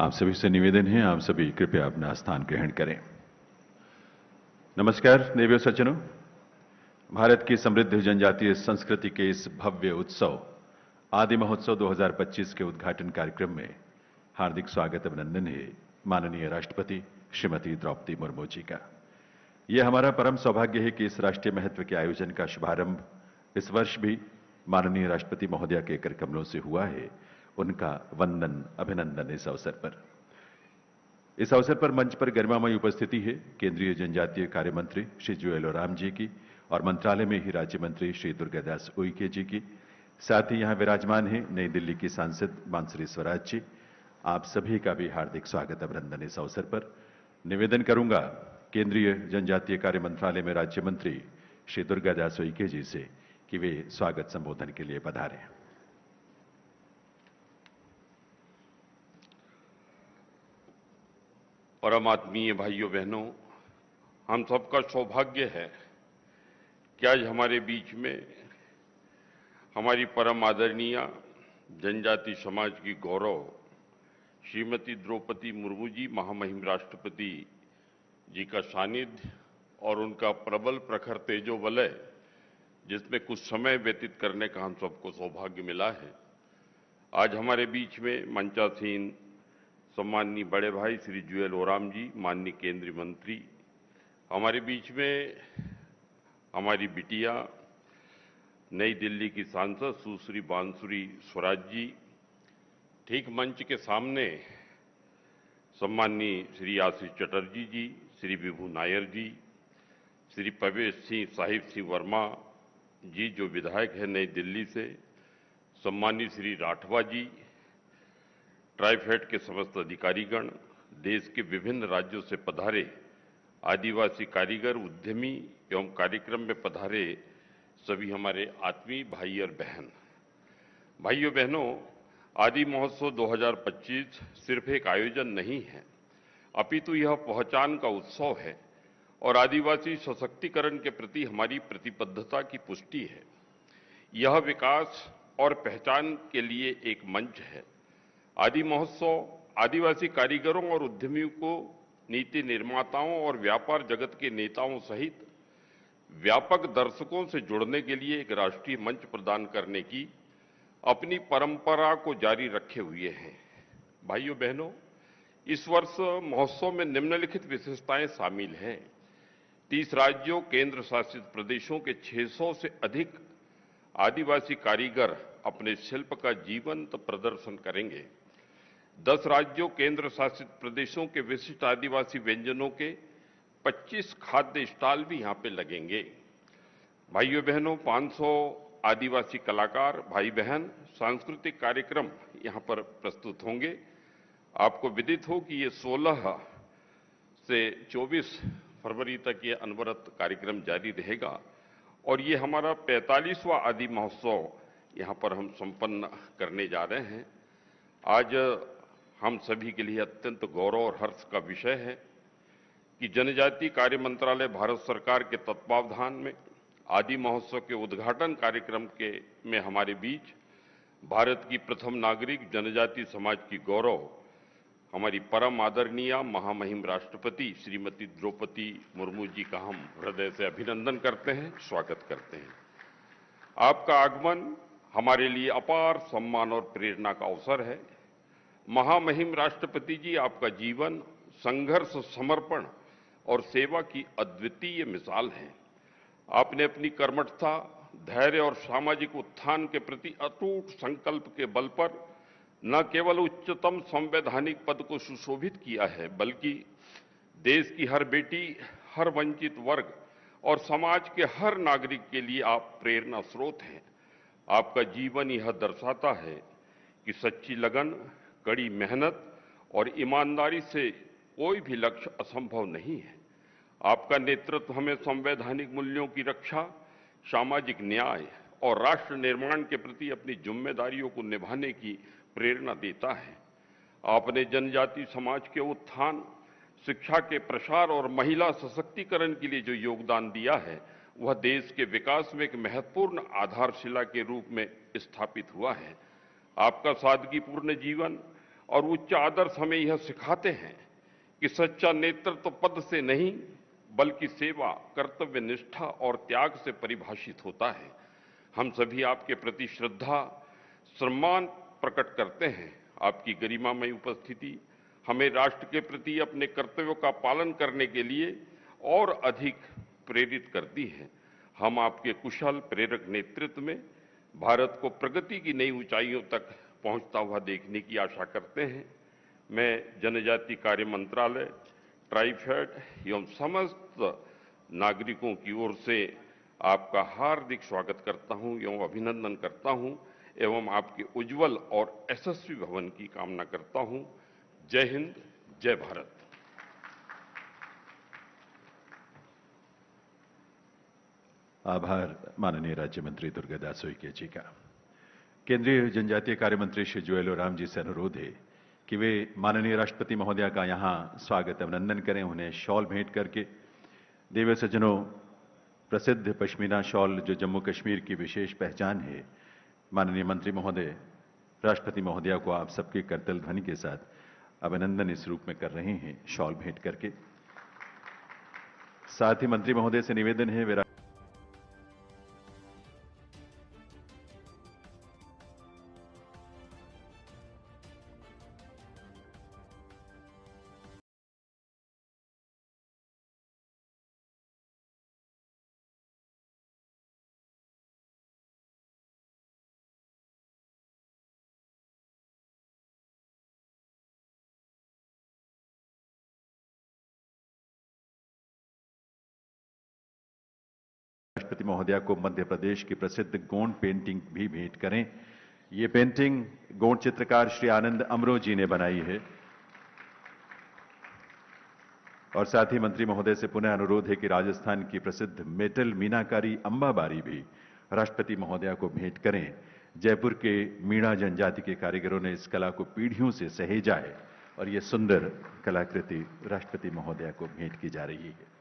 आप सभी से निवेदन है, आप सभी कृपया अपना स्थान ग्रहण करें। नमस्कार देवियों सज्जनों। भारत की समृद्ध जनजातीय संस्कृति के इस भव्य उत्सव आदि महोत्सव 2025 के उद्घाटन कार्यक्रम में हार्दिक स्वागत अभिनंदन है माननीय राष्ट्रपति श्रीमती द्रौपदी मुर्मू जी का। यह हमारा परम सौभाग्य है कि इस राष्ट्रीय महत्व के आयोजन का शुभारंभ इस वर्ष भी माननीय राष्ट्रपति महोदया के कर कमलों से हुआ है। उनका वंदन अभिनंदन इस अवसर पर मंच पर गरिमामयी उपस्थिति है केंद्रीय जनजातीय कार्य मंत्री श्री जुएल ओराम जी की और मंत्रालय में ही राज्य मंत्री श्री दुर्गादास उइके जी की। साथ ही यहां विराजमान है नई दिल्ली की सांसद बांसुरी स्वराज जी। आप सभी का भी हार्दिक स्वागत अभिनंदन इस अवसर पर। निवेदन करूंगा केंद्रीय जनजातीय कार्य मंत्रालय में राज्य मंत्री श्री दुर्गादास उइके जी से कि वे स्वागत संबोधन के लिए पधारें। परम आत्मीय भाइयों बहनों, हम सबका सौभाग्य है कि आज हमारे बीच में हमारी परम आदरणीय जनजाति समाज की गौरव श्रीमती द्रौपदी मुर्मू जी महामहिम राष्ट्रपति जी का सानिध्य और उनका प्रबल प्रखर तेजोवलय, जिसमें कुछ समय व्यतीत करने का हम सबको सौभाग्य मिला है। आज हमारे बीच में मंचासीन सम्माननीय बड़े भाई श्री जुएल ओराम जी, माननीय केंद्रीय मंत्री, हमारे बीच में हमारी बिटिया नई दिल्ली की सांसद सुश्री बांसुरी स्वराज जी, ठीक मंच के सामने सम्माननीय श्री आशीष चटर्जी जी, श्री विभू नायर जी, श्री प्रवेश सिंह साहिब सिंह वर्मा जी जो विधायक है नई दिल्ली से, सम्माननीय श्री राठवा जी, ट्राइफेड के समस्त अधिकारीगण, देश के विभिन्न राज्यों से पधारे आदिवासी कारीगर, उद्यमी एवं कार्यक्रम में पधारे सभी हमारे आत्मीय भाई और बहन। भाइयों बहनों, आदि महोत्सव 2025 सिर्फ एक आयोजन नहीं है, अपितु यह पहचान का उत्सव है और आदिवासी सशक्तिकरण के प्रति हमारी प्रतिबद्धता की पुष्टि है। यह विकास और पहचान के लिए एक मंच है। आदि महोत्सव आदिवासी कारीगरों और उद्यमियों को नीति निर्माताओं और व्यापार जगत के नेताओं सहित व्यापक दर्शकों से जुड़ने के लिए एक राष्ट्रीय मंच प्रदान करने की अपनी परंपरा को जारी रखे हुए हैं। भाइयों बहनों, इस वर्ष महोत्सव में निम्नलिखित विशेषताएं शामिल हैं। 30 राज्यों केंद्र शासित प्रदेशों के 600 से अधिक आदिवासी कारीगर अपने शिल्प का जीवंत प्रदर्शन करेंगे। 10 राज्यों केंद्र शासित प्रदेशों के विशिष्ट आदिवासी व्यंजनों के 25 खाद्य स्टॉल भी यहां पे लगेंगे। भाइयों बहनों, 500 आदिवासी कलाकार भाई बहन सांस्कृतिक कार्यक्रम यहां पर प्रस्तुत होंगे। आपको विदित हो कि ये 16 से 24 फरवरी तक ये अनवरत कार्यक्रम जारी रहेगा और ये हमारा 45वां आदि महोत्सव यहाँ पर हम संपन्न करने जा रहे हैं। आज हम सभी के लिए अत्यंत गौरव और हर्ष का विषय है कि जनजातीय कार्य मंत्रालय भारत सरकार के तत्वावधान में आदि महोत्सव के उद्घाटन कार्यक्रम में हमारे बीच भारत की प्रथम नागरिक जनजातीय समाज की गौरव हमारी परम आदरणीय महामहिम राष्ट्रपति श्रीमती द्रौपदी मुर्मू जी का हम हृदय से अभिनंदन करते हैं, स्वागत करते हैं। आपका आगमन हमारे लिए अपार सम्मान और प्रेरणा का अवसर है। महामहिम राष्ट्रपति जी, आपका जीवन संघर्ष, समर्पण और सेवा की अद्वितीय मिसाल है। आपने अपनी कर्मठता, धैर्य और सामाजिक उत्थान के प्रति अटूट संकल्प के बल पर न केवल उच्चतम संवैधानिक पद को सुशोभित किया है, बल्कि देश की हर बेटी, हर वंचित वर्ग और समाज के हर नागरिक के लिए आप प्रेरणा स्रोत हैं। आपका जीवन यह दर्शाता है कि सच्ची लगन, कड़ी मेहनत और ईमानदारी से कोई भी लक्ष्य असंभव नहीं है। आपका नेतृत्व हमें संवैधानिक मूल्यों की रक्षा, सामाजिक न्याय और राष्ट्र निर्माण के प्रति अपनी जिम्मेदारियों को निभाने की प्रेरणा देता है। आपने जनजाति समाज के उत्थान, शिक्षा के प्रसार और महिला सशक्तिकरण के लिए जो योगदान दिया है, वह देश के विकास में एक महत्वपूर्ण आधारशिला के रूप में स्थापित हुआ है। आपका सादगीपूर्ण जीवन और उच्च आदर्श हमें यह सिखाते हैं कि सच्चा नेतृत्व पद से नहीं बल्कि सेवा, कर्तव्य निष्ठा और त्याग से परिभाषित होता है। हम सभी आपके प्रति श्रद्धा, सम्मान प्रकट करते हैं। आपकी गरिमामय उपस्थिति हमें राष्ट्र के प्रति अपने कर्तव्यों का पालन करने के लिए और अधिक प्रेरित करती है। हम आपके कुशल प्रेरक नेतृत्व में भारत को प्रगति की नई ऊंचाइयों तक पहुंचता हुआ देखने की आशा करते हैं। मैं जनजातीय कार्य मंत्रालय, ट्राइफेड एवं समस्त नागरिकों की ओर से आपका हार्दिक स्वागत करता हूं एवं अभिनंदन करता हूं एवं आपके उज्जवल और यशस्वी भवन की कामना करता हूं। जय हिंद, जय भारत। आभार माननीय राज्य मंत्री दुर्गादास उइके जी का। केंद्रीय जनजातीय कार्य मंत्री श्री जुएल ओराम जी से अनुरोध है कि वे माननीय राष्ट्रपति महोदया का यहां स्वागत अभिनंदन करें, उन्हें शॉल भेंट करके। देव सज्जनों, प्रसिद्ध पश्मीना शॉल जो जम्मू कश्मीर की विशेष पहचान है, माननीय मंत्री महोदय राष्ट्रपति महोदया को आप सबके करतल ध्वनि के साथ अभिनंदन इस रूप में कर रहे हैं, शॉल भेंट करके। साथ ही मंत्री महोदय से निवेदन है वे राष्ट्रपति महोदया को मध्य प्रदेश की प्रसिद्ध गोंड पेंटिंग भी भेंट करें। ये पेंटिंग गोंड चित्रकार श्री आनंद अमरो जी ने बनाई है। और साथ ही मंत्री महोदय से पुनः अनुरोध है कि राजस्थान की प्रसिद्ध मेटल मीनाकारी अंबाबारी भी राष्ट्रपति महोदया को भेंट करें। जयपुर के मीणा जनजाति के कारीगरों ने इस कला को पीढ़ियों से सहेजा है और ये सुंदर कलाकृति राष्ट्रपति महोदया को भेंट की जा रही है।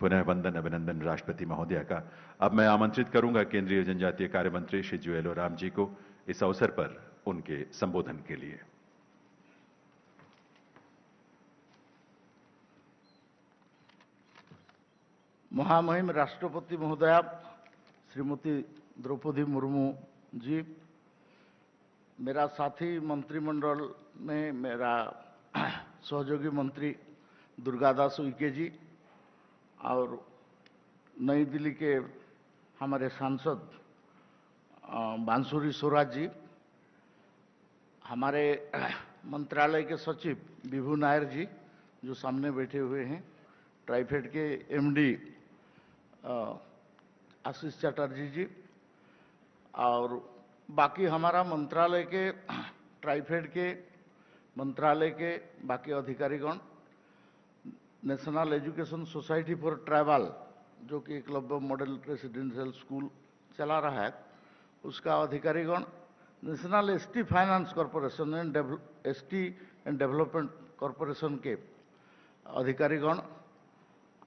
पुनः वंदन अभिनंदन राष्ट्रपति महोदया का। अब मैं आमंत्रित करूंगा केंद्रीय जनजातीय कार्य मंत्री श्री जुएल ओराम जी को इस अवसर पर उनके संबोधन के लिए। महामहिम राष्ट्रपति महोदया श्रीमती द्रौपदी मुर्मू जी, मेरा साथी मंत्रिमंडल में मेरा सहयोगी मंत्री दुर्गादास उइके जी और नई दिल्ली के हमारे सांसद बांसुरी स्वराज जी, हमारे मंत्रालय के सचिव विभू नायर जी जो सामने बैठे हुए हैं, ट्राइफेड के एमडी आशीष चटर्जी जी और बाकी हमारा मंत्रालय के ट्राइफेड के मंत्रालय के बाकी अधिकारीगण, national education society for tribal जो कि एकलव्य मॉडल रेसिडेंशियल स्कूल चला रहा है उसका अधिकारीगण, national ST finance corporation and ST and development corporation के अधिकारीगण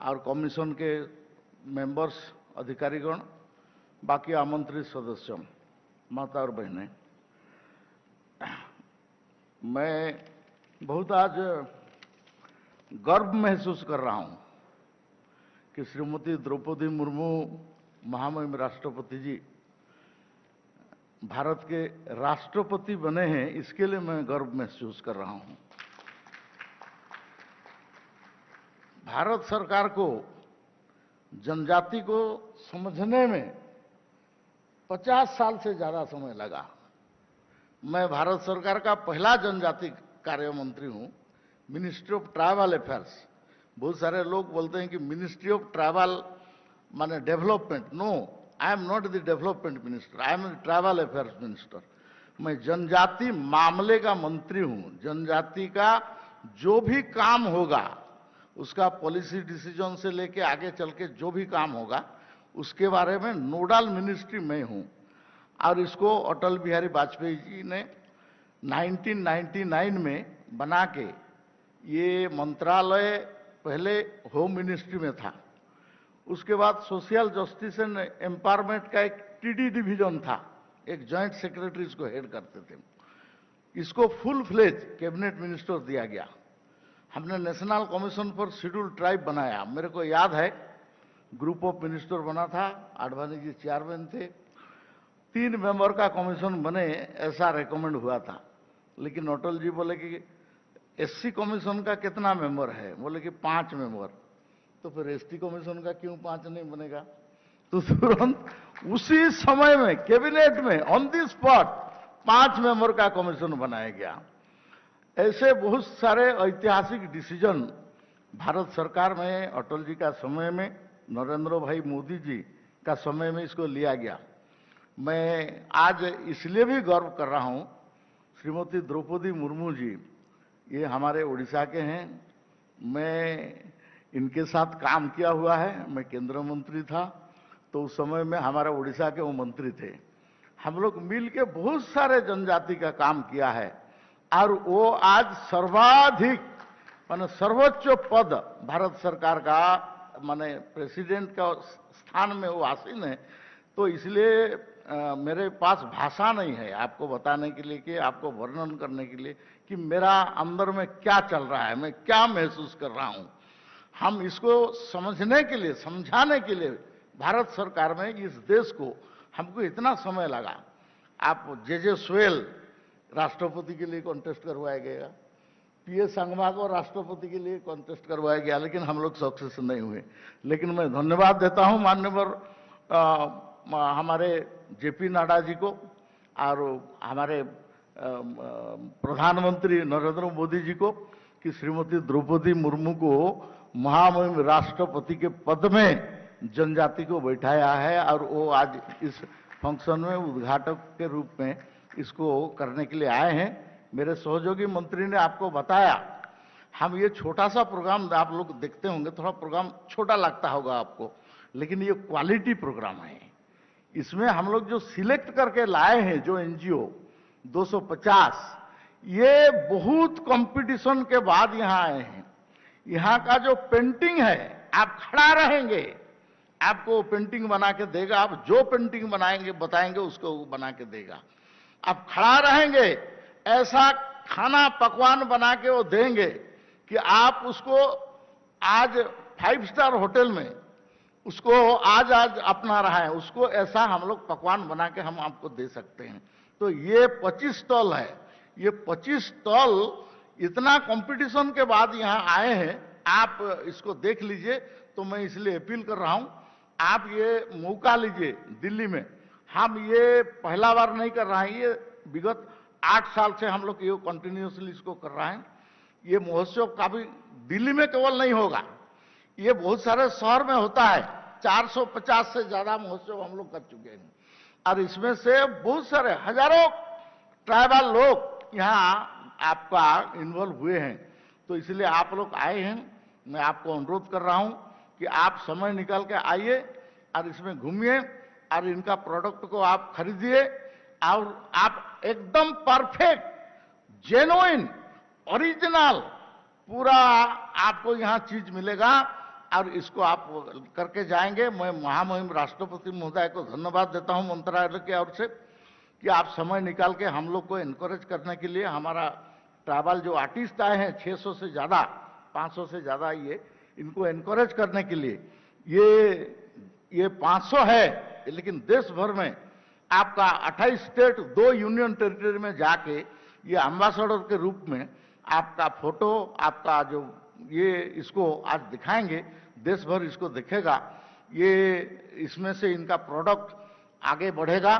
और कमीशन के मेंबर्स अधिकारीगण, बाकी आमंत्रित सदस्य, माता और बहनें, मैं बहुत आज गर्व महसूस कर रहा हूं कि श्रीमती द्रौपदी मुर्मू महामहिम राष्ट्रपति जी भारत के राष्ट्रपति बने हैं, इसके लिए मैं गर्व महसूस कर रहा हूं। भारत सरकार को जनजाति को समझने में 50 साल से ज्यादा समय लगा। मैं भारत सरकार का पहला जनजाति कार्य मंत्री हूं, मिनिस्ट्री ऑफ ट्राइबल अफेयर्स। बहुत सारे लोग बोलते हैं कि मिनिस्ट्री ऑफ ट्राइबल माने development. No, I am not the development minister, I am tribal affairs minister. मैं जनजाति मामले का मंत्री हूं। जनजाति का जो भी काम होगा उसका पॉलिसी डिसीजन से लेके आगे चल के जो भी काम होगा उसके बारे में नोडल मिनिस्ट्री मैं हूं। और इसको अटल बिहारी वाजपेयी जी ने 1999 में बना के, ये मंत्रालय पहले होम मिनिस्ट्री में था, उसके बाद सोशल जस्टिस एंड एम्पावरमेंट का एक टीडी डिवीजन था, एक जॉइंट सेक्रेटरी इसको हेड करते थे। इसको फुल फ्लेज कैबिनेट मिनिस्टर दिया गया। हमने national commission for scheduled tribe बनाया। मेरे को याद है ग्रुप ऑफ मिनिस्टर बना था, आडवाणी जी चेयरमैन थे, 3 मेंबर का कमीशन बने ऐसा रेकमेंड हुआ था। लेकिन अटल जी बोले कि एससी कमीशन का कितना मेंबर है? बोले कि 5 मेंबर। तो फिर एसटी कमीशन का क्यों 5 नहीं बनेगा? तो तुरंत उसी समय में कैबिनेट में ऑन द स्पॉट 5 मेंबर का कमीशन बनाया गया। ऐसे बहुत सारे ऐतिहासिक डिसीजन भारत सरकार में अटल जी का समय में, नरेंद्र भाई मोदी जी का समय में इसको लिया गया। मैं आज इसलिए भी गर्व कर रहा हूं, श्रीमती द्रौपदी मुर्मू जी ये हमारे उड़ीसा के हैं। मैं इनके साथ काम किया हुआ है। मैं केंद्र मंत्री था तो उस समय में हमारा उड़ीसा के वो मंत्री थे। हम लोग मिल के बहुत सारे जनजाति का काम किया है और वो आज सर्वाधिक माने सर्वोच्च पद भारत सरकार का माने प्रेसिडेंट का स्थान में वो आसीन है। तो इसलिए मेरे पास भाषा नहीं है आपको बताने के लिए कि आपको वर्णन करने के लिए कि मेरा अंदर में क्या चल रहा है, मैं क्या महसूस कर रहा हूं। हम इसको समझने के लिए, समझाने के लिए भारत सरकार में इस देश को हमको इतना समय लगा। आप जे सोहेल राष्ट्रपति के लिए कॉन्टेस्ट करवाया गया, पीए संगमा को राष्ट्रपति के लिए कॉन्टेस्ट करवाया गया, लेकिन हम लोग सक्सेस नहीं हुए। लेकिन मैं धन्यवाद देता हूं माननीय हमारे जेपी नड्डा जी को और हमारे प्रधानमंत्री नरेंद्र मोदी जी को कि श्रीमती द्रौपदी मुर्मू को महामहिम राष्ट्रपति के पद में जनजाति को बैठाया है और वो आज इस फंक्शन में उद्घाटक के रूप में इसको करने के लिए आए हैं। मेरे सहयोगी मंत्री ने आपको बताया, हम ये छोटा सा प्रोग्राम आप लोग देखते होंगे, थोड़ा प्रोग्राम छोटा लगता होगा आपको, लेकिन ये क्वालिटी प्रोग्राम है। इसमें हम लोग जो सिलेक्ट करके लाए हैं जो एनजीओ 250, ये बहुत कंपटीशन के बाद यहां आए हैं। यहां का जो पेंटिंग है, आप खड़ा रहेंगे, आपको पेंटिंग बना के देगा। आप जो पेंटिंग बनाएंगे बताएंगे उसको वो बना के देगा। आप खड़ा रहेंगे, ऐसा खाना पकवान बना के वो देंगे कि आप उसको आज 5 स्टार होटल में उसको आज अपना रहा है, उसको ऐसा हम लोग पकवान बना के हम आपको दे सकते हैं। तो ये 25 स्टॉल है। ये 25 स्टॉल इतना कंपटीशन के बाद यहां आए हैं, आप इसको देख लीजिए। तो मैं इसलिए अपील कर रहा हूं, आप ये मौका लीजिए। दिल्ली में हम ये पहला बार नहीं कर रहे हैं, ये विगत 8 साल से हम लोग ये कंटिन्यूसली इसको कर रहे हैं। ये महोत्सव काफी दिल्ली में केवल नहीं होगा, ये बहुत सारे शहर में होता है। 450 से ज्यादा महोत्सव हम लोग कर चुके हैं और इसमें से बहुत सारे हजारों ट्राइबल लोग यहाँ आपका इन्वॉल्व हुए हैं। तो इसलिए आप लोग आए हैं, मैं आपको अनुरोध कर रहा हूं कि आप समय निकाल के आइए और इसमें घूमिए और इनका प्रोडक्ट को आप खरीदिए और आप एकदम परफेक्ट, जेन्युइन, ओरिजिनल पूरा आपको यहाँ चीज मिलेगा और इसको आप करके जाएंगे। मैं महामहिम राष्ट्रपति महोदय को धन्यवाद देता हूं मंत्रालय की ओर से कि आप समय निकाल के हम लोग को एनकरेज करने के लिए, हमारा ट्राइबल जो आर्टिस्ट आए हैं 600 से ज्यादा, 500 से ज्यादा, ये इनको एनकरेज करने के लिए ये 500 है, लेकिन देश भर में आपका 28 स्टेट, 2 यूनियन टेरिटरी में जाके ये एम्बेसडर के रूप में आपका फोटो, आपका जो ये इसको आज दिखाएंगे, देश भर इसको दिखेगा। ये इसमें से इनका प्रोडक्ट आगे बढ़ेगा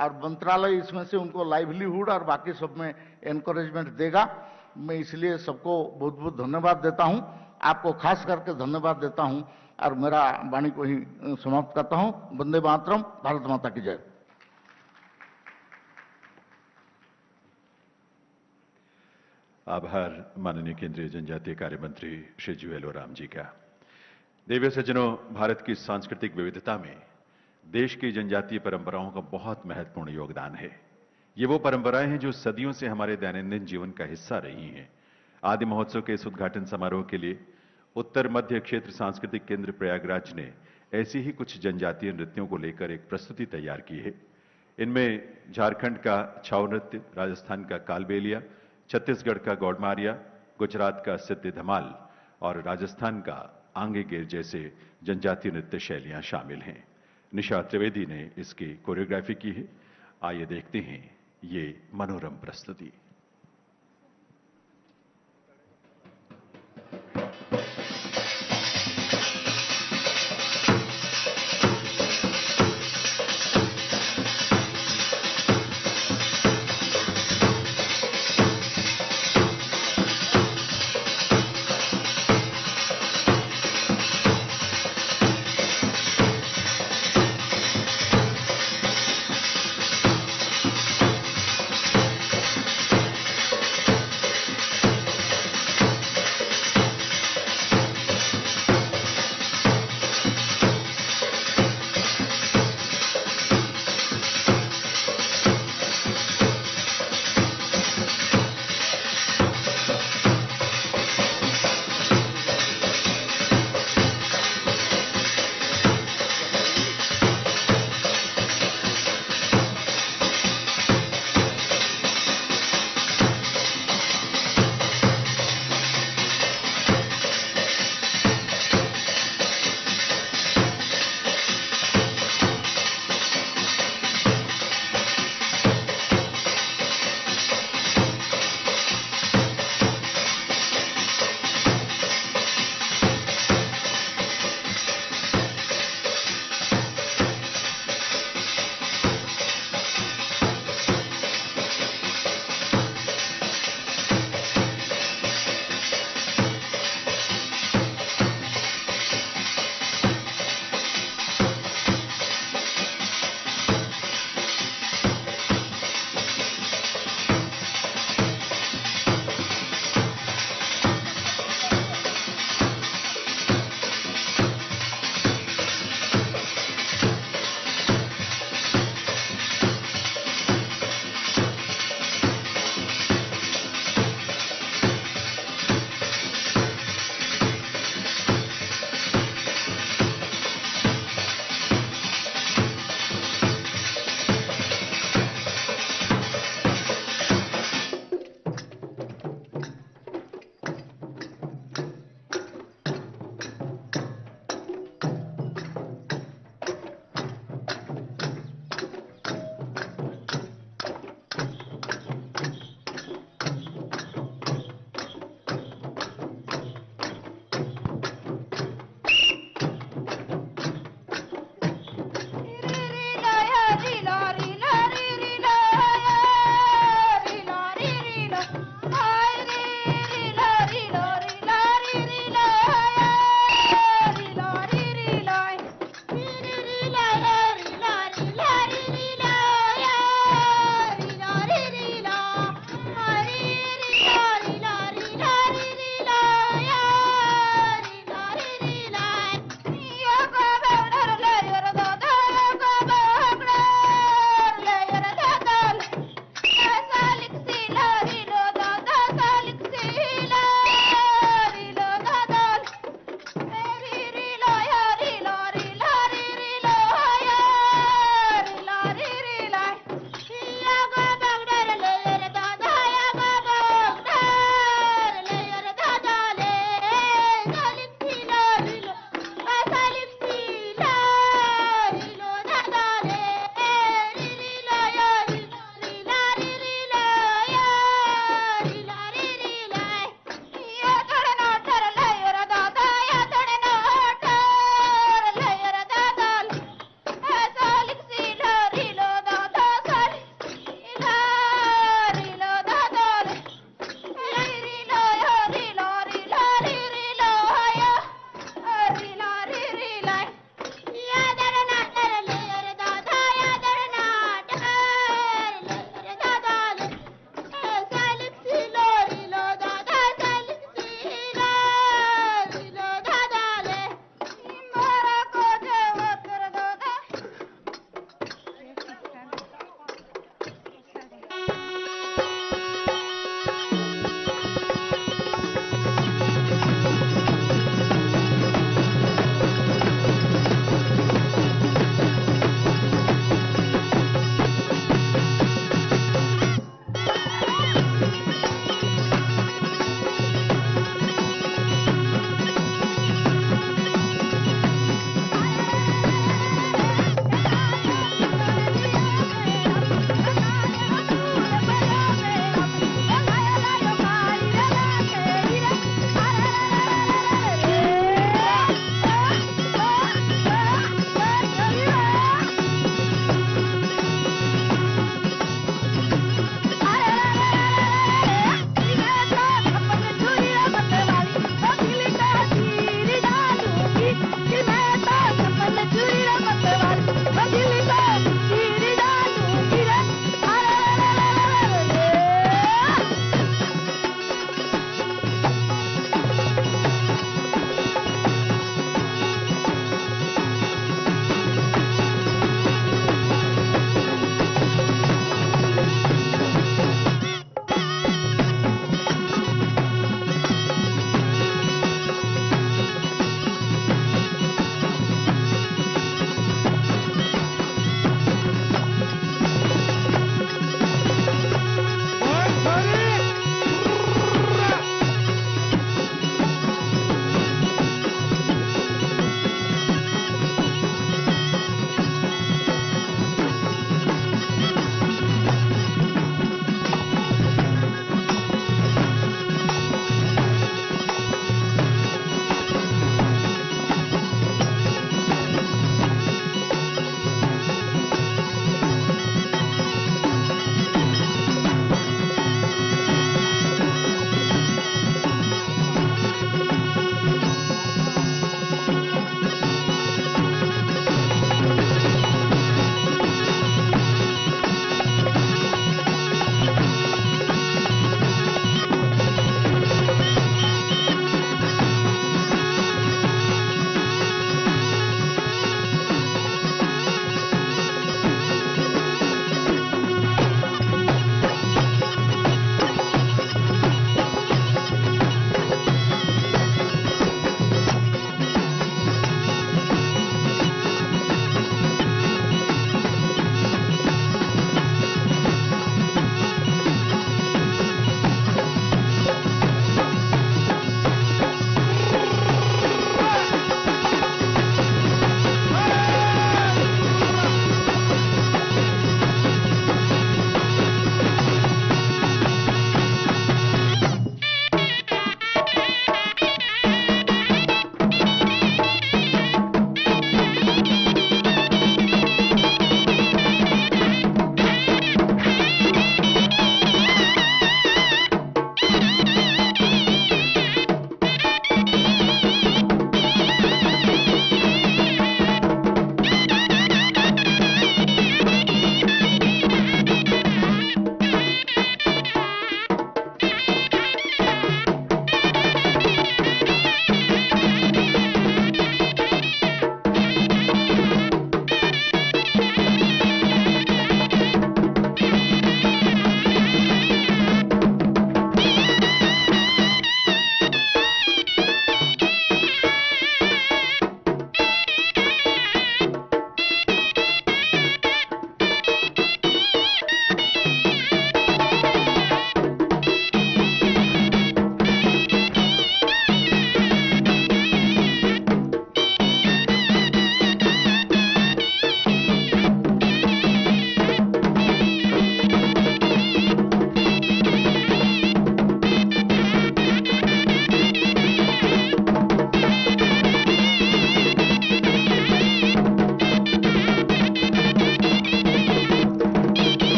और मंत्रालय इसमें से उनको लाइवलीहुड और बाकी सब में एनकरेजमेंट देगा। मैं इसलिए सबको बहुत बहुत धन्यवाद देता हूं, आपको खास करके धन्यवाद देता हूं और मेरा वाणी को ही समाप्त करता हूं। वंदे मातरम, भारत माता की जय। आभार माननीय केंद्रीय जनजातीय कार्य मंत्री श्री जुएल ओराम जी का। देवी सज्जनों, भारत की सांस्कृतिक विविधता में देश की जनजातीय परंपराओं का बहुत महत्वपूर्ण योगदान है। ये वो परंपराएं हैं जो सदियों से हमारे दैनंदिन जीवन का हिस्सा रही हैं। आदि महोत्सव के इस उद्घाटन समारोह के लिए उत्तर मध्य क्षेत्र सांस्कृतिक केंद्र प्रयागराज ने ऐसी ही कुछ जनजातीय नृत्यों को लेकर एक प्रस्तुति तैयार की है। इनमें झारखंड का छाऊ नृत्य, राजस्थान का कालबेलिया, छत्तीसगढ़ का गौडमारिया, गुजरात का सिद्धि धमाल और राजस्थान का आंगे गिर जैसे जनजातीय नृत्य शैलियां शामिल हैं। निशा त्रिवेदी ने इसकी कोरियोग्राफी की है। आइए देखते हैं ये मनोरम प्रस्तुति।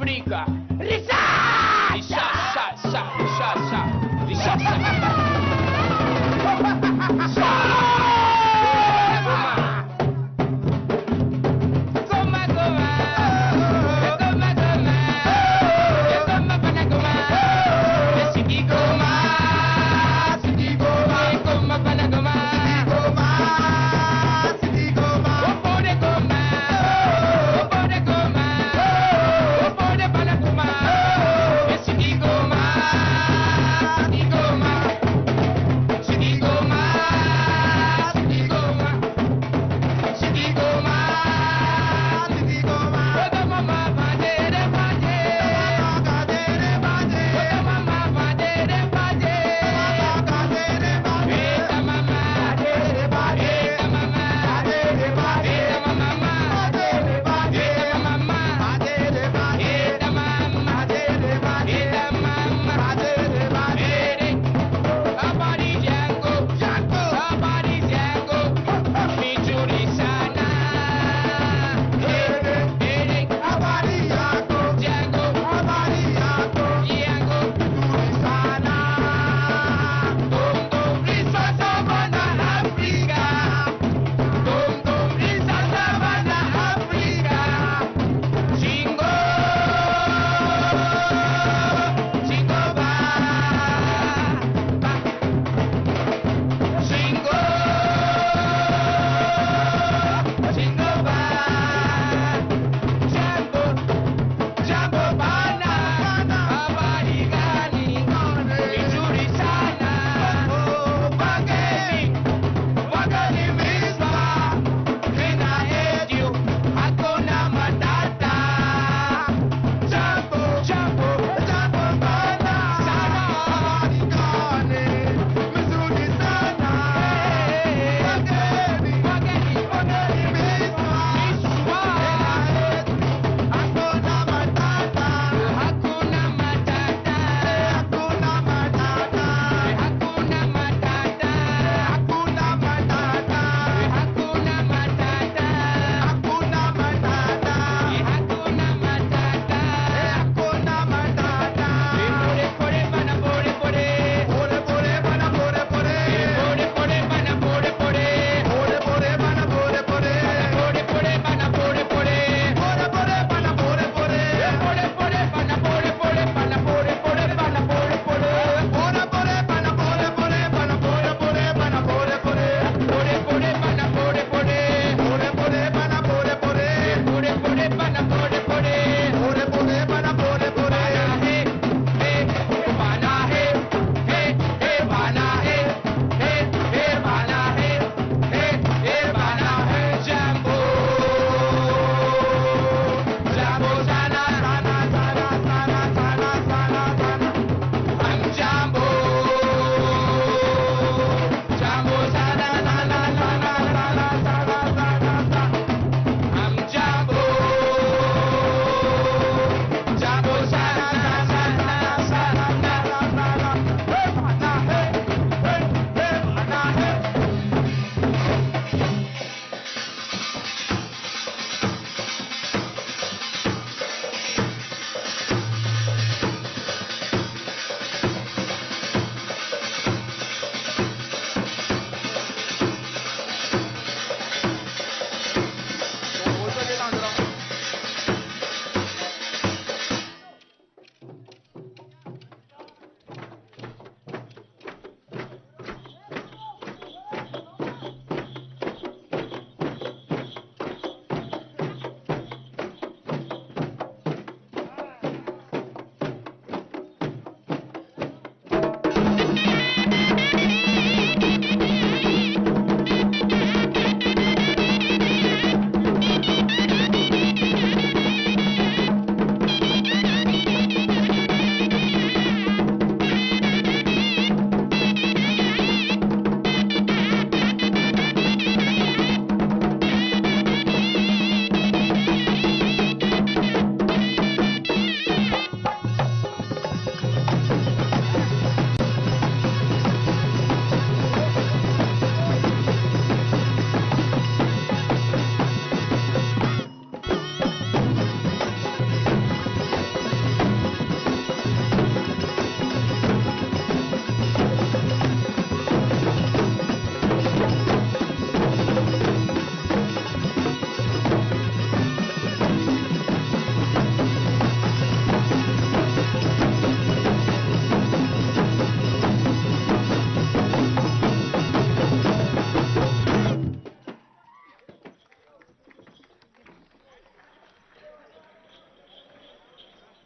África. Richard,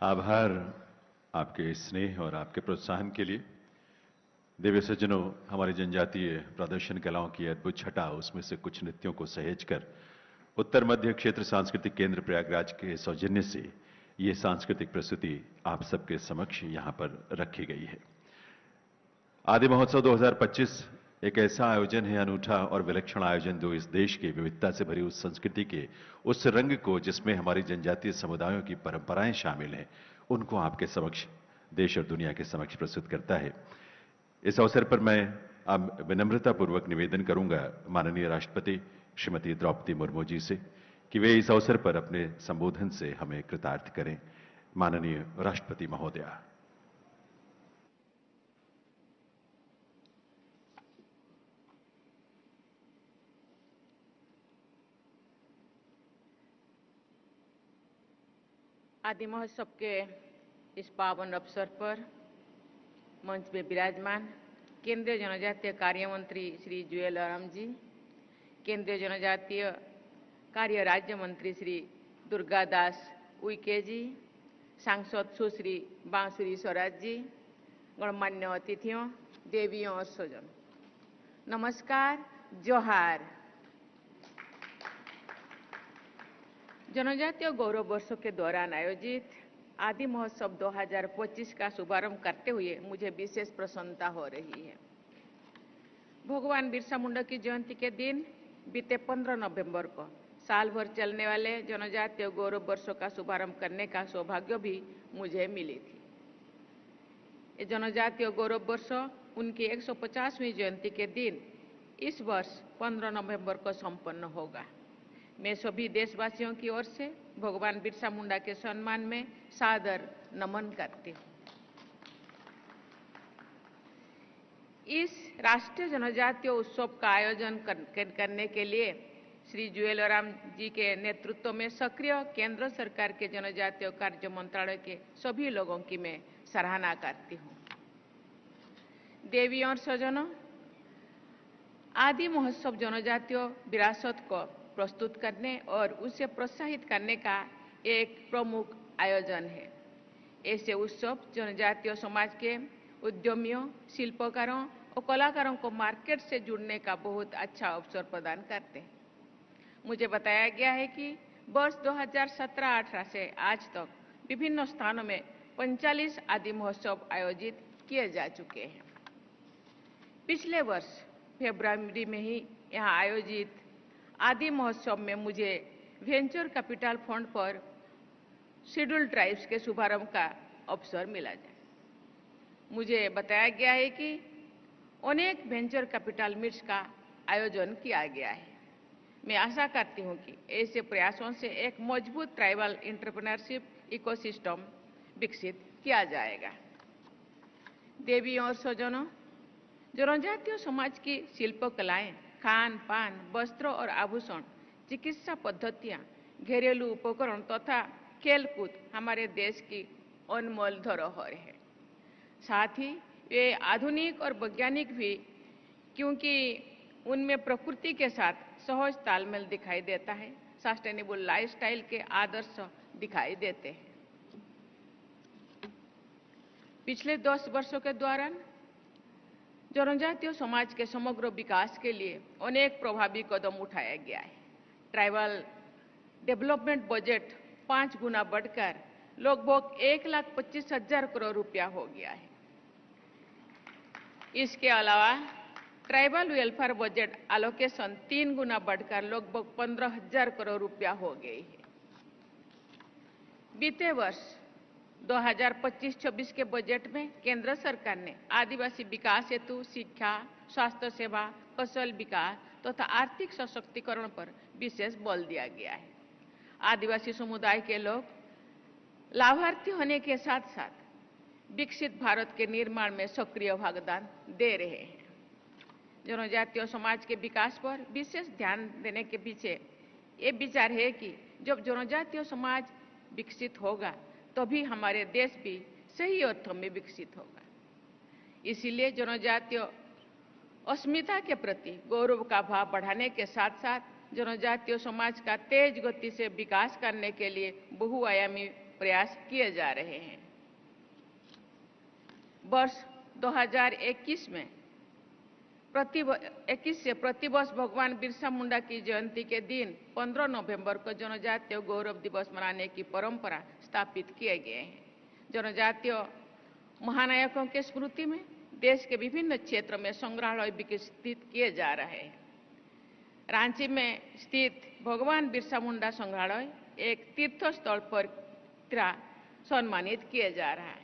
आभार आपके स्नेह और आपके प्रोत्साहन के लिए। देवी सज्जनों, हमारी जनजातीय प्रदर्शन कलाओं की अद्भुत छटा, उसमें से कुछ नृत्यों को सहेजकर उत्तर मध्य क्षेत्र सांस्कृतिक केंद्र प्रयागराज के सौजन्य से ये सांस्कृतिक प्रस्तुति आप सबके समक्ष यहां पर रखी गई है। आदि महोत्सव 2025 एक ऐसा आयोजन है, अनूठा और विलक्षण आयोजन, जो इस देश की विविधता से भरी उस संस्कृति के उस रंग को, जिसमें हमारी जनजातीय समुदायों की परंपराएं शामिल हैं, उनको आपके समक्ष, देश और दुनिया के समक्ष प्रस्तुत करता है। इस अवसर पर मैं अब विनम्रतापूर्वक निवेदन करूंगा माननीय राष्ट्रपति श्रीमती द्रौपदी मुर्मू जी से कि वे इस अवसर पर अपने संबोधन से हमें कृतार्थ करें। माननीय राष्ट्रपति महोदया। आदि महोत्सव के इस पावन अवसर पर मंच में विराजमान केंद्रीय जनजातीय कार्य मंत्री श्री जुएल ओराम जी, केंद्रीय जनजातीय कार्य राज्य मंत्री श्री दुर्गादास उइके जी, सांसद सुश्री बांसुरी स्वराज जी, गणमान्य अतिथियों, देवियों और स्वजन, नमस्कार, जोहार। जनजातीय गौरव वर्षों के दौरान आयोजित आदि महोत्सव 2025 का शुभारंभ करते हुए मुझे विशेष प्रसन्नता हो रही है। भगवान बिरसा मुंडा की जयंती के दिन बीते 15 नवंबर को साल भर चलने वाले जनजातीय गौरव वर्षों का शुभारंभ करने का सौभाग्य भी मुझे मिली थी। ये जनजातीय गौरव वर्ष उनकी 150वीं जयंती के दिन इस वर्ष 15 नवंबर को संपन्न होगा। मैं सभी देशवासियों की ओर से भगवान बिरसा मुंडा के सम्मान में सादर नमन करती हूँ। इस राष्ट्रीय जनजातीय उत्सव का आयोजन करने के लिए श्री जुएल ओराम जी के नेतृत्व में सक्रिय केंद्र सरकार के जनजातीय कार्य मंत्रालय के सभी लोगों की मैं सराहना करती हूँ। देवियों और स्वजनों, आदि महोत्सव जनजातीय विरासत को प्रस्तुत करने और उसे प्रोत्साहित करने का एक प्रमुख आयोजन है। ऐसे उत्सव जनजातीय समाज के उद्यमियों, शिल्पकारों और कलाकारों को मार्केट से जुड़ने का बहुत अच्छा अवसर प्रदान करते हैं। मुझे बताया गया है कि वर्ष 2017-18 से आज तक विभिन्न स्थानों में 45 आदि महोत्सव आयोजित किए जा चुके हैं। पिछले वर्ष फरवरी में ही यहाँ आयोजित आदि महोत्सव में मुझे वेंचर कैपिटल फंड पर शेड्यूल्ड ट्राइब्स के शुभारंभ का अवसर मिला है। मुझे बताया गया है कि अनेक वेंचर कैपिटल मीट्स का आयोजन किया गया है। मैं आशा करती हूं कि ऐसे प्रयासों से एक मजबूत ट्राइबल एंटरप्रेन्योरशिप इकोसिस्टम विकसित किया जाएगा। देवियों और स्वजनों, जनजातीय समाज की शिल्पकलाएं, खान पान, वस्त्र और आभूषण, चिकित्सा पद्धतियां, घरेलू उपकरण तथा खेलकूद हमारे देश की अनमोल धरोहर है। साथ ही वे आधुनिक और वैज्ञानिक भी, क्योंकि उनमें प्रकृति के साथ सहज तालमेल दिखाई देता है, सस्टेनेबल लाइफस्टाइल के आदर्श दिखाई देते हैं। पिछले 10 वर्षों के दौरान जनजातीय समाज के समग्र विकास के लिए अनेक प्रभावी कदम उठाया गया है। ट्राइबल डेवलपमेंट बजट 5 गुना बढ़कर लगभग 1,25,000 करोड़ रुपया हो गया है। इसके अलावा ट्राइबल वेलफेयर बजट एलोकेशन 3 गुना बढ़कर लगभग 15,000 करोड़ रुपया हो गई है। बीते वर्ष 2025-26 के बजट में केंद्र सरकार ने आदिवासी विकास हेतु शिक्षा, स्वास्थ्य सेवा, कौशल विकास तथा आर्थिक सशक्तिकरण पर विशेष बल दिया गया है। आदिवासी समुदाय के लोग लाभार्थी होने के साथ साथ विकसित भारत के निर्माण में सक्रिय योगदान दे रहे हैं। जनजातीय समाज के विकास पर विशेष ध्यान देने के पीछे ये विचार है कि जब जनजातीय समाज विकसित होगा तभी हमारे देश भी सही अर्थों में विकसित होगा। इसीलिए जनजातीय अस्मिता के प्रति गौरव का भाव बढ़ाने के साथ साथ जनजातीय समाज का तेज गति से विकास करने के लिए बहुआयामी प्रयास किए जा रहे हैं। वर्ष 2021 में प्रतिवर्ष भगवान बिरसा मुंडा की जयंती के दिन 15 नवंबर को जनजातीय गौरव दिवस मनाने की परंपरा स्थापित किए गए हैं। जनजातीय महानायकों के स्मृति में देश के विभिन्न क्षेत्रों में संग्रहालय विकसित किए जा रहे हैं। रांची में स्थित भगवान बिरसा मुंडा संग्रहालय एक तीर्थ स्थल पर सम्मानित किया जा रहा है।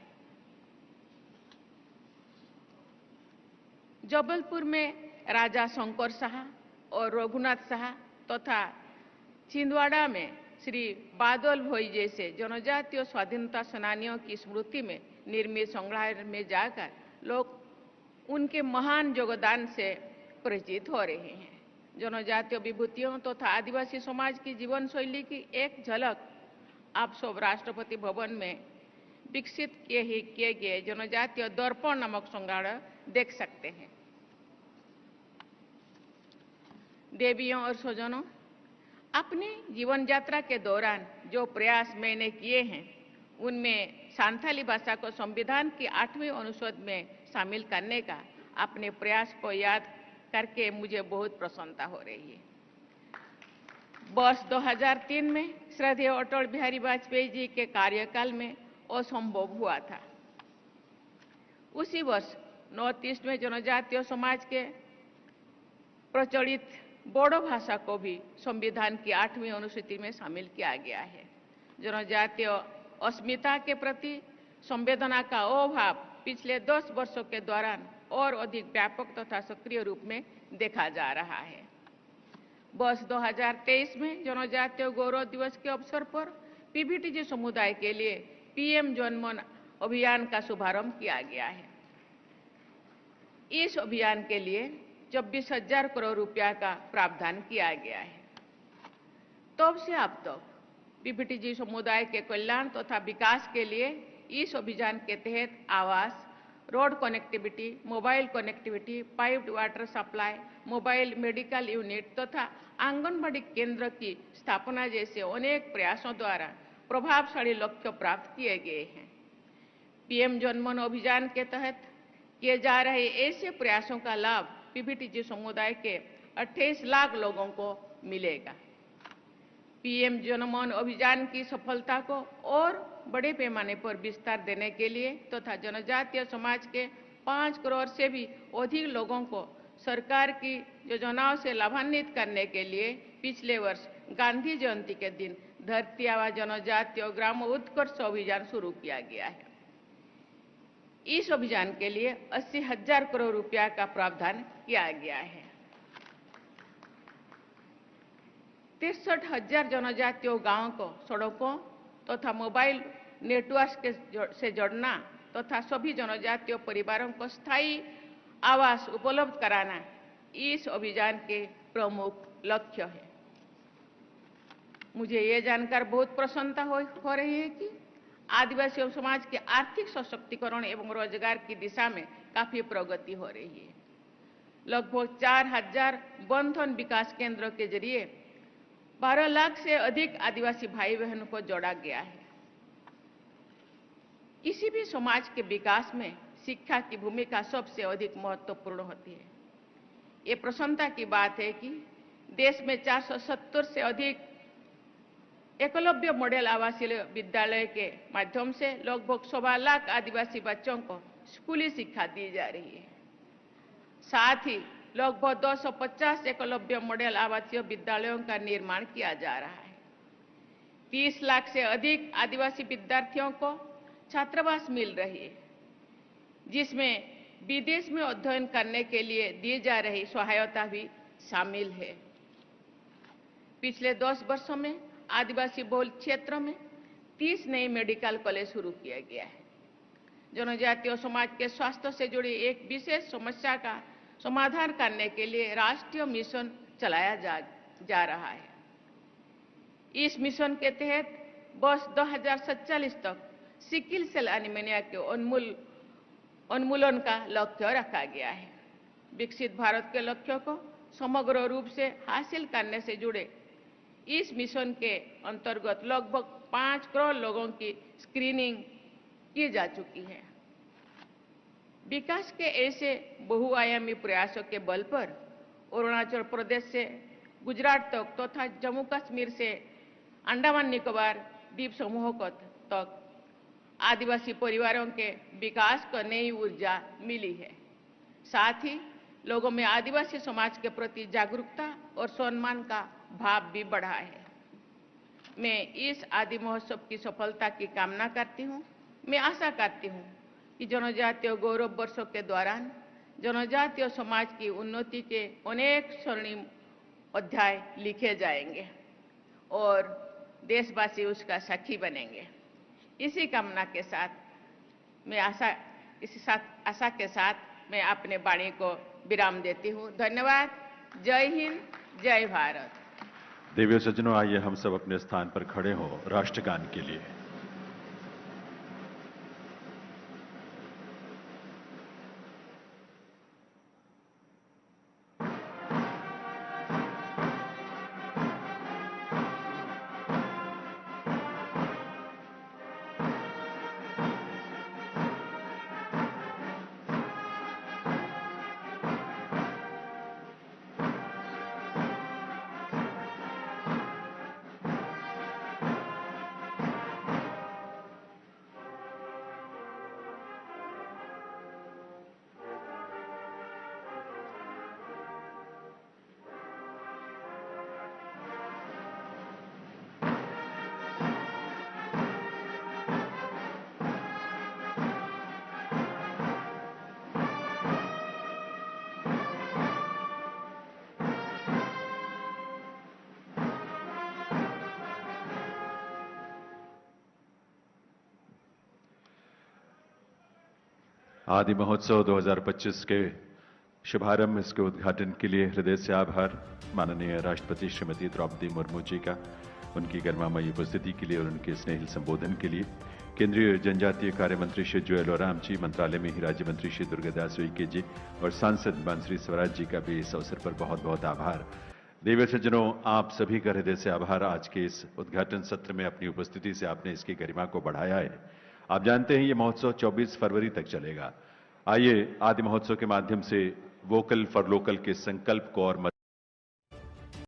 जबलपुर में राजा शंकर शाह और रघुनाथ शाह तथा छिंदवाड़ा में श्री बादल भोई जैसे जनजातीय स्वाधीनता सेनानियों की स्मृति में निर्मित संग्रहालय में जाकर लोग उनके महान योगदान से परिचित हो रहे हैं। जनजातीय विभूतियों तथा आदिवासी समाज की जीवन शैली की एक झलक आप सब राष्ट्रपति भवन में विकसित किए गए जनजातीय दर्पण नामक संग्रहालय देख सकते हैं। देवियों और स्वजनों, अपने जीवन यात्रा के दौरान जो प्रयास मैंने किए हैं उनमें संथाली भाषा को संविधान की 8वीं अनुच्छेद में शामिल करने का अपने प्रयास को याद करके मुझे बहुत प्रसन्नता हो रही है। वर्ष 2003 में श्रद्धेय अटल बिहारी वाजपेयी जी के कार्यकाल में असंभव हुआ था। उसी वर्ष नॉर्थ ईस्ट में जनजातीय समाज के प्रचलित बोडो भाषा को भी संविधान की 8वीं अनुसूची में शामिल किया गया है। जनजातीय अस्मिता के प्रति संवेदना का अभाव पिछले 10 वर्षों के दौरान और अधिक व्यापक तथा सक्रिय रूप में देखा जा रहा है। वर्ष 2023 में जनजातीय गौरव दिवस के अवसर पर पीबीटीजी समुदाय के लिए पीएम जनमन अभियान का शुभारंभ किया गया है। इस अभियान के लिए 24,000 करोड़ रुपया का प्रावधान किया गया है। तब से अब तक पीबीटीजी समुदाय के कल्याण तथा विकास के लिए इस अभियान के तहत आवास, road connectivity, mobile connectivity, piped water supply, mobile medical unit तथा आंगनबाड़ी केंद्र की स्थापना जैसे अनेक प्रयासों द्वारा प्रभावशाली लक्ष्य प्राप्त किए गए हैं। पीएम जनमन अभियान के तहत किए जा रहे ऐसे प्रयासों का लाभ पीबीटीजी समुदाय के 28 लाख लोगों को मिलेगा। पीएम जनमन अभियान की सफलता को और बड़े पैमाने पर विस्तार देने के लिए तथा जनजातीय समाज के 5 करोड़ से भी अधिक लोगों को सरकार की योजनाओं से लाभान्वित करने के लिए पिछले वर्ष गांधी जयंती के दिन धरती आबा जनजातीय ग्राम उत्कर्ष अभियान शुरू किया गया है। इस अभियान के लिए 80,000 करोड़ रुपया का प्रावधान किया गया है। 63,000 जनजातीय गांवों को सड़कों तथा मोबाइल नेटवर्क से जोड़ना तथा सभी जनजातीय परिवारों को स्थायी आवास उपलब्ध कराना इस अभियान के प्रमुख लक्ष्य है। मुझे ये जानकर बहुत प्रसन्नता हो रही है कि आदिवासी समाज के आर्थिक सशक्तिकरण एवं रोजगार की दिशा में काफी प्रगति हो रही है। लगभग 4,000 बंधन विकास केंद्रों के जरिए 12 लाख से अधिक आदिवासी भाई बहनों को जोड़ा गया है। किसी भी समाज के विकास में शिक्षा की भूमिका सबसे अधिक महत्वपूर्ण होती है। ये प्रसन्नता की बात है कि देश में 470 से अधिक एकलव्य मॉडल आवासीय विद्यालय के माध्यम से लगभग 1.25 लाख आदिवासी बच्चों को स्कूली शिक्षा दी जा रही है। साथ ही लगभग 250 एकलव्य मॉडल आवासीय विद्यालयों का निर्माण किया जा रहा है। 30 लाख से अधिक आदिवासी विद्यार्थियों को छात्रावास मिल रही है, जिसमें विदेश में अध्ययन करने के लिए दी जा रही सहायता भी शामिल है। पिछले 10 वर्षों में आदिवासी बहुल क्षेत्रों में 30 नए मेडिकल कॉलेज शुरू किया गया है। जनजातीय समाज के स्वास्थ्य से जुड़ी एक विशेष समस्या का समाधान करने के लिए राष्ट्रीय मिशन चलाया जा रहा है। इस मिशन के तहत वर्ष 2047 तक सिकिल सेल एनीमिया के उन्मूलन का लक्ष्य रखा गया है। विकसित भारत के लक्ष्य को समग्र रूप से हासिल करने से जुड़े इस मिशन के अंतर्गत लगभग 5 करोड़ लोगों की स्क्रीनिंग की जा चुकी है। विकास के ऐसे बहुआयामी प्रयासों के बल पर अरुणाचल प्रदेश से गुजरात तक तथा जम्मू कश्मीर से अंडमान निकोबार द्वीप समूह तक आदिवासी परिवारों के विकास को नई ऊर्जा मिली है। साथ ही लोगों में आदिवासी समाज के प्रति जागरूकता और सम्मान का भाव भी बढ़ा है। मैं इस आदि महोत्सव की सफलता की कामना करती हूँ। मैं आशा करती हूँ कि जनजातीय गौरव वर्षों के दौरान जनजातीय समाज की उन्नति के अनेक स्वर्णिम अध्याय लिखे जाएंगे और देशवासी उसका साक्षी बनेंगे। इसी कामना के साथ मैं आशा के साथ मैं अपने वाणी को विराम देती हूँ। धन्यवाद। जय हिंद, जय भारत। देवियों सज्जनों, आइए हम सब अपने स्थान पर खड़े हों राष्ट्रगान के लिए। आदि महोत्सव 2025 के शुभारंभ, इसके उद्घाटन के लिए हृदय से आभार माननीय राष्ट्रपति श्रीमती द्रौपदी मुर्मू जी का, उनकी गरिमामयी उपस्थिति के लिए और उनके स्नेहिल संबोधन के लिए। केंद्रीय जनजातीय कार्य मंत्री श्री जुएल ओराम जी, मंत्रालय में ही राज्य मंत्री श्री दुर्गादास उइके जी और सांसद बांसुरी स्वराज जी का भी इस अवसर पर बहुत बहुत आभार। देवी सज्जनों, आप सभी का हृदय से आभार। आज के इस उद्घाटन सत्र में अपनी उपस्थिति से आपने इसकी गरिमा को बढ़ाया है। आप जानते हैं ये महोत्सव 24 फरवरी तक चलेगा। आइए आदि महोत्सव के माध्यम से वोकल फॉर लोकल के संकल्प को और